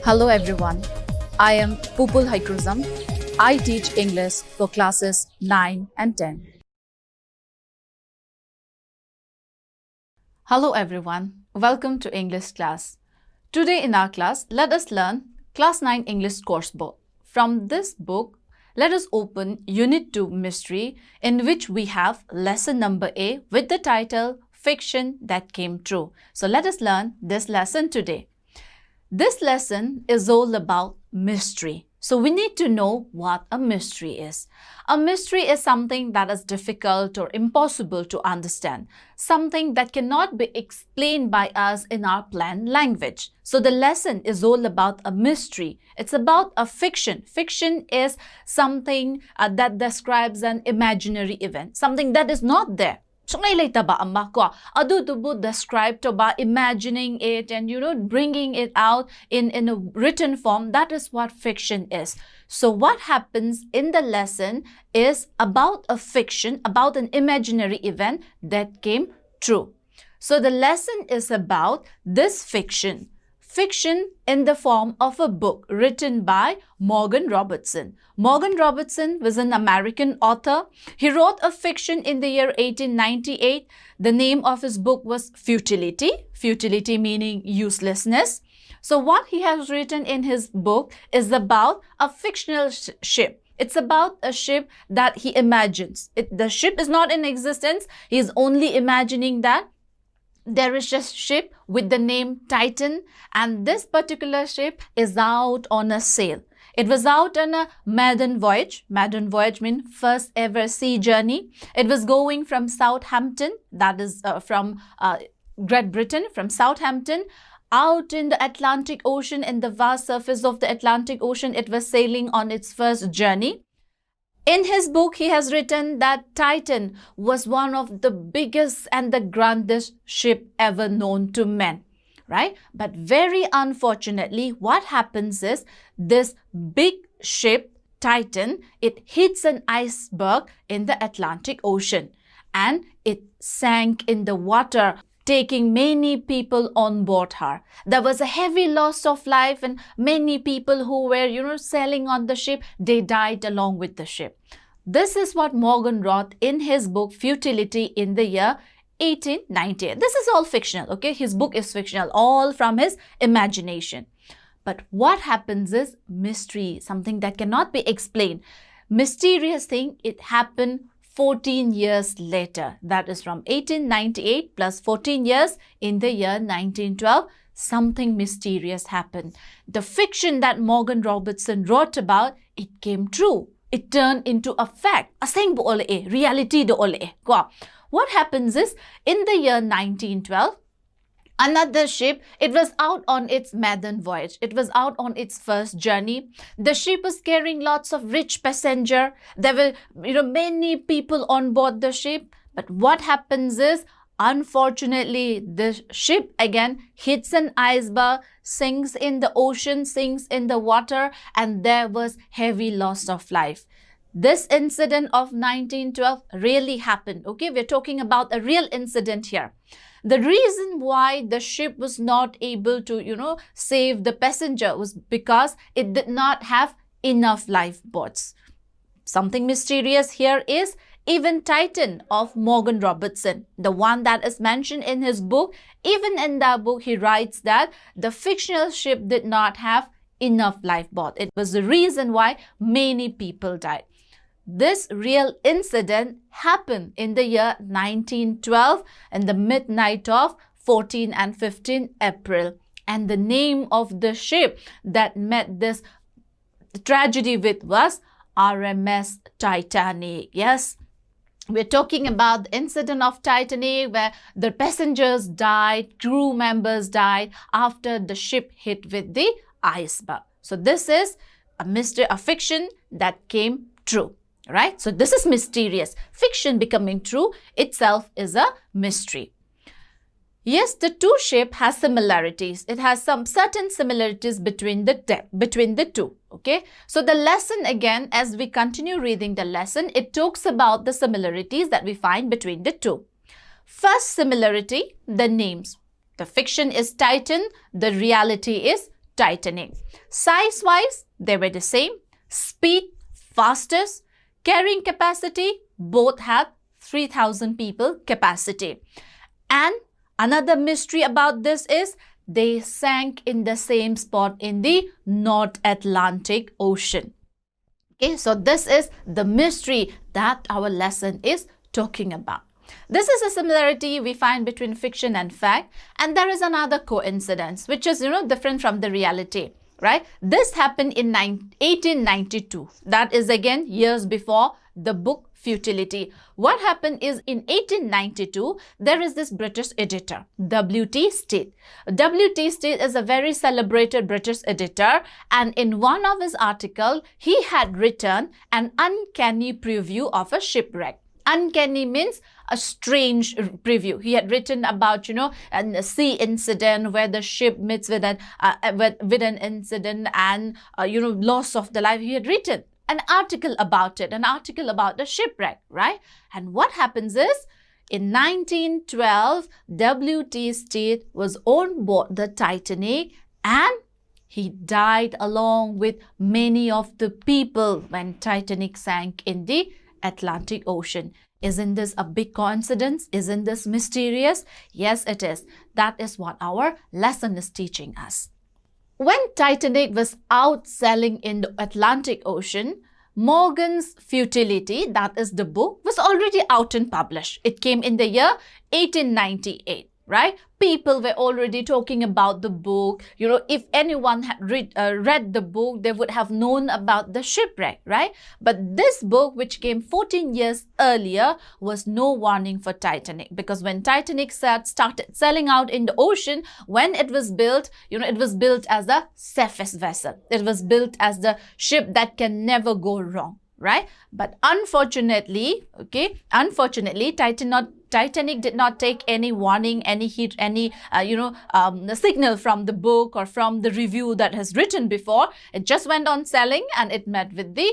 Hello everyone, I am Pupul Haikruzam. I teach English for classes 9 and 10. Hello everyone, welcome to English class. Today in our class, let us learn Class 9 English course book. From this book, let us open Unit 2 Mystery, in which we have lesson number A with the title Fiction That Came True. So let us learn this lesson today. This lesson is all about mystery. So we need to know what a mystery is. A mystery is something that is difficult or impossible to understand, something that cannot be explained by us in our plain language. So the lesson is all about a mystery. It's about a fiction. Fiction is something that describes an imaginary event, something that is not there. So later ba amma ko adu tubu described by imagining it and bringing it out in a written form. That is what fiction is. So what happens in the lesson is about a fiction, about an imaginary event that came true. So the lesson is about this fiction in the form of a book written by Morgan Robertson. Morgan Robertson was an American author. He wrote a fiction in the year 1898. The name of his book was Futility. Futility meaning uselessness. So what he has written in his book is about a fictional ship. It's about a ship that he imagines. The ship is not in existence. He is only imagining that. There is a ship with the name Titan, and this particular ship is out on a sail. It was out on a maiden voyage. Maiden voyage means first ever sea journey. It was going from Southampton, that is from Great Britain, from Southampton, out in the Atlantic Ocean, in the vast surface of the Atlantic Ocean. It was sailing on its first journey. In his book, he has written that Titan was one of the biggest and the grandest ship ever known to men, right? But very unfortunately, what happens is this big ship, Titan, it hits an iceberg in the Atlantic Ocean and it sank in the water, taking many people on board her. There was a heavy loss of life, and many people who were, sailing on the ship, they died along with the ship. This is what Morgan wrote in his book Futility in the year 1898. This is all fictional, okay? His book is fictional, all from his imagination. But what happens is mystery, something that cannot be explained. Mysterious thing, it happened 14 years later. That is from 1898 plus 14 years in the year 1912. Something mysterious happened. The fiction that Morgan Robertson wrote about, it came true. It turned into a fact. Aseng bo ole e, reality do ole e. What happens is, in the year 1912, another ship, it was out on its maiden voyage. It was out on its first journey. The ship was carrying lots of rich passengers. There were, many people on board the ship. But what happens is, unfortunately, the ship again hits an iceberg, sinks in the ocean, sinks in the water, and there was heavy loss of life. This incident of 1912 really happened. Okay, we're talking about a real incident here. The reason why the ship was not able to, save the passenger was because it did not have enough lifeboats. Something mysterious here is even Titan of Morgan Robertson, the one that is mentioned in his book, even in that book, he writes that the fictional ship did not have enough lifeboat. It was the reason why many people died. This real incident happened in the year 1912 in the midnight of 14 and 15 April. And the name of the ship that met this tragedy with was RMS Titanic. Yes, we're talking about the incident of Titanic where the passengers died, crew members died after the ship hit with the iceberg. So this is a mystery, a fiction that came true. Right? So this is mysterious. Fiction becoming true itself is a mystery. Yes, the two ships has similarities. It has some certain similarities between the two. Okay. So the lesson again, as we continue reading the lesson, it talks about the similarities that we find between the two. First similarity, the names. The fiction is Titan. The reality is Titanic. Size-wise, they were the same. Speed, fastest. Carrying capacity, both had 3,000 people capacity. And another mystery about this is they sank in the same spot in the North Atlantic Ocean. Okay, so this is the mystery that our lesson is talking about. This is a similarity we find between fiction and fact, and there is another coincidence which is, different from the reality, right? This happened in 1892. That is again years before the book Futility. What happened is in 1892, there is this British editor, W.T. Stead. W.T. Stead is a very celebrated British editor, and in one of his articles, he had written an uncanny preview of a shipwreck. Uncanny means a strange preview. He had written about, a sea incident where the ship meets with an incident and, loss of the life. He had written an article about it, an article about the shipwreck, right? And what happens is, in 1912, W.T. Stead was on board the Titanic and he died along with many of the people when Titanic sank in the Atlantic Ocean. Isn't this a big coincidence? Isn't this mysterious? Yes, it is. That is what our lesson is teaching us. When Titanic was out sailing in the Atlantic Ocean, Morgan's Futility, that is the book, was already out and published. It came in the year 1898, right? People were already talking about the book. If anyone had read the book, they would have known about the shipwreck, right? But this book, which came 14 years earlier, was no warning for Titanic, because when Titanic started sailing out in the ocean, when it was built, it was built as the safest vessel. It was built as the ship that can never go wrong, right? But unfortunately, Titanic did not take any warning, any heat, any signal from the book or from the review that has written before. It just went on sailing and it met with the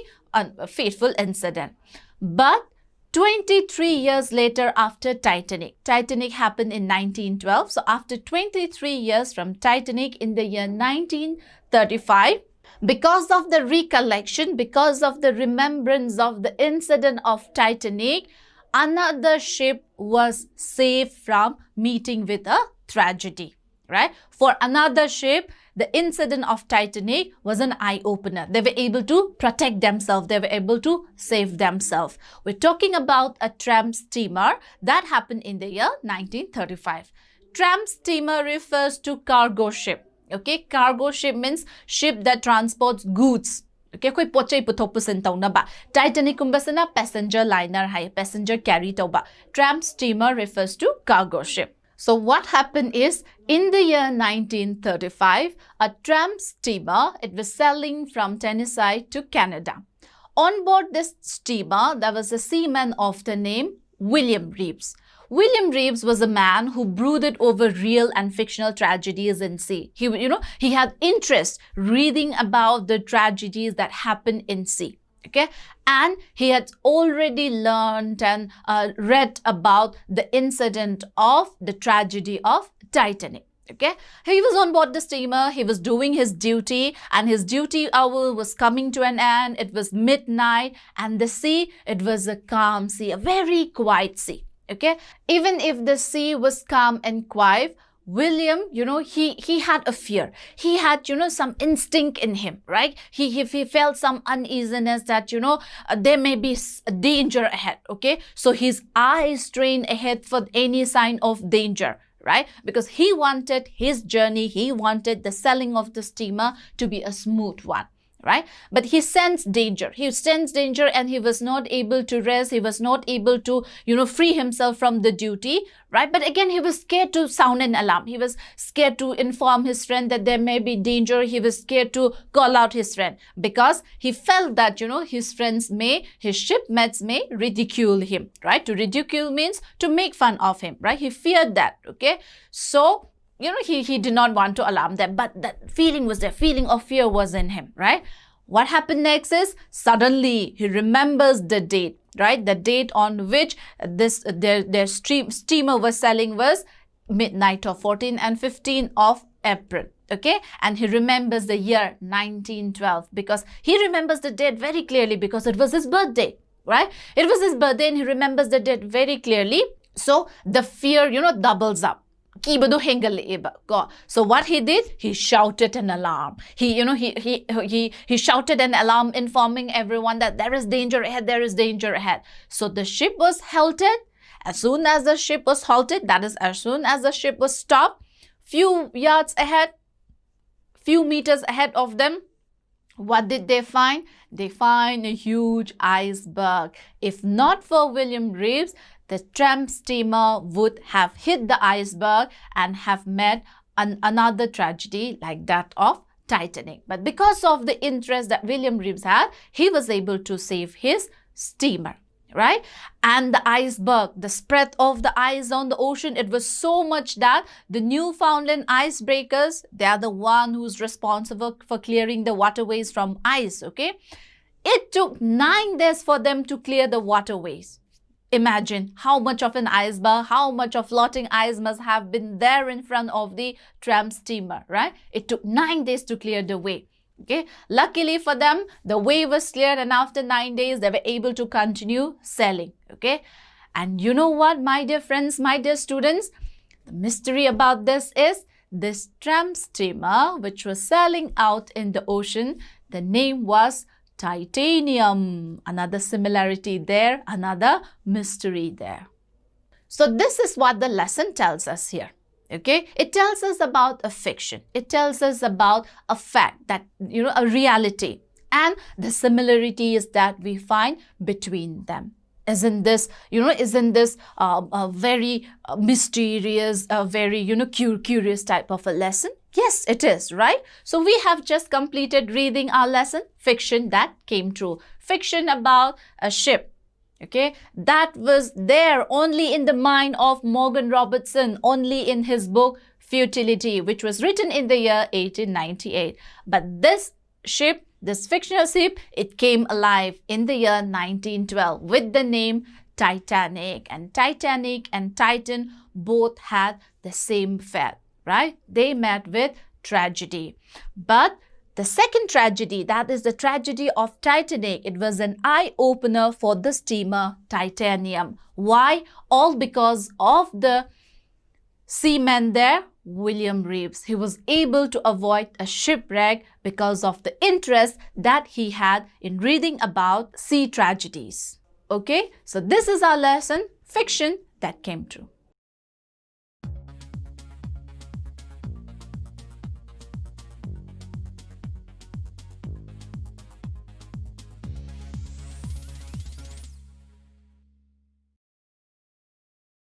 fateful incident. But 23 years later after Titanic happened in 1912. So after 23 years from Titanic in the year 1935, because of the recollection, because of the remembrance of the incident of Titanic, another ship was saved from meeting with a tragedy, right? For another ship, the incident of Titanic was an eye-opener. They were able to protect themselves. They were able to save themselves. We're talking about a tramp steamer that happened in the year 1935. Tramp steamer refers to cargo ship. Okay, cargo ship means ship that transports goods. Okay, koi pochai puthoppusin tawna ba. Titanic kumbasana passenger liner hai, passenger carry tawba. Tramp steamer refers to cargo ship. So what happened is, in the year 1935, a tramp steamer, it was sailing from Tennessee to Canada. On board this steamer, there was a seaman of the name William Reeves. William Reeves was a man who brooded over real and fictional tragedies in sea. He had interest reading about the tragedies that happen in sea. Okay, and he had already learned and read about the incident of the tragedy of Titanic. Okay, he was on board the steamer, he was doing his duty, and his duty hour was coming to an end. It was midnight, and the sea, it was a calm sea, a very quiet sea. Okay, even if the sea was calm and quiet, William, he had a fear. He had, some instinct in him, right? He felt some uneasiness that, there may be danger ahead, okay? So his eyes strained ahead for any sign of danger, right? Because he wanted his journey, he wanted the sailing of the steamer to be a smooth one. Right? But he sensed danger. He sensed danger and he was not able to rest. He was not able to, free himself from the duty. Right? But again, he was scared to sound an alarm. He was scared to inform his friend that there may be danger. He was scared to call out his friend because he felt that, his shipmates may ridicule him. Right? To ridicule means to make fun of him. Right? He feared that. Okay? So, he did not want to alarm them, but that feeling was there. Feeling of fear was in him, right? What happened next is, suddenly he remembers the date, right? The date on which their steamer was sailing was midnight of 14 and 15 of April. Okay, and he remembers the year 1912 because he remembers the date very clearly because it was his birthday, right? It was his birthday and he remembers the date very clearly. So the fear, doubles up. So what he did, he shouted an alarm. He shouted an alarm informing everyone that there is danger ahead, there is danger ahead. So the ship was halted. As soon as the ship was halted, that is, as soon as the ship was stopped, few yards ahead, few meters ahead of them, what did they find? They find a huge iceberg. If not for William Reeves, the tramp steamer would have hit the iceberg and have met another tragedy like that of Titanic. But because of the interest that William Reeves had, he was able to save his steamer, right? And the iceberg, the spread of the ice on the ocean, it was so much that the Newfoundland icebreakers, they are the one who's responsible for clearing the waterways from ice, okay? It took 9 days for them to clear the waterways. Imagine how much of an iceberg, how much of floating ice must have been there in front of the tramp steamer, right? It took 9 days to clear the way. Okay, luckily for them, the way was cleared and after 9 days, they were able to continue sailing. Okay, and you know what, my dear friends, my dear students, the mystery about this is this tramp steamer which was sailing out in the ocean, the name was Titanium. Another similarity there, another mystery there. So this is what the lesson tells us here. Okay, it tells us about a fiction. It tells us about a fact that, a reality and the similarities that we find between them. Isn't this, a very mysterious, very, curious type of a lesson? Yes, it is, right? So we have just completed reading our lesson, fiction that came true. Fiction about a ship. Okay, that was there only in the mind of Morgan Robertson, only in his book Futility, which was written in the year 1898. But this ship, this fictional ship, it came alive in the year 1912 with the name Titanic. And Titanic and Titan both had the same fate, right? They met with tragedy. But the second tragedy, that is the tragedy of Titanic, it was an eye-opener for the steamer Titanium. Why? All because of the seaman there, William Reeves. He was able to avoid a shipwreck because of the interest that he had in reading about sea tragedies. Okay, so this is our lesson, fiction that came true.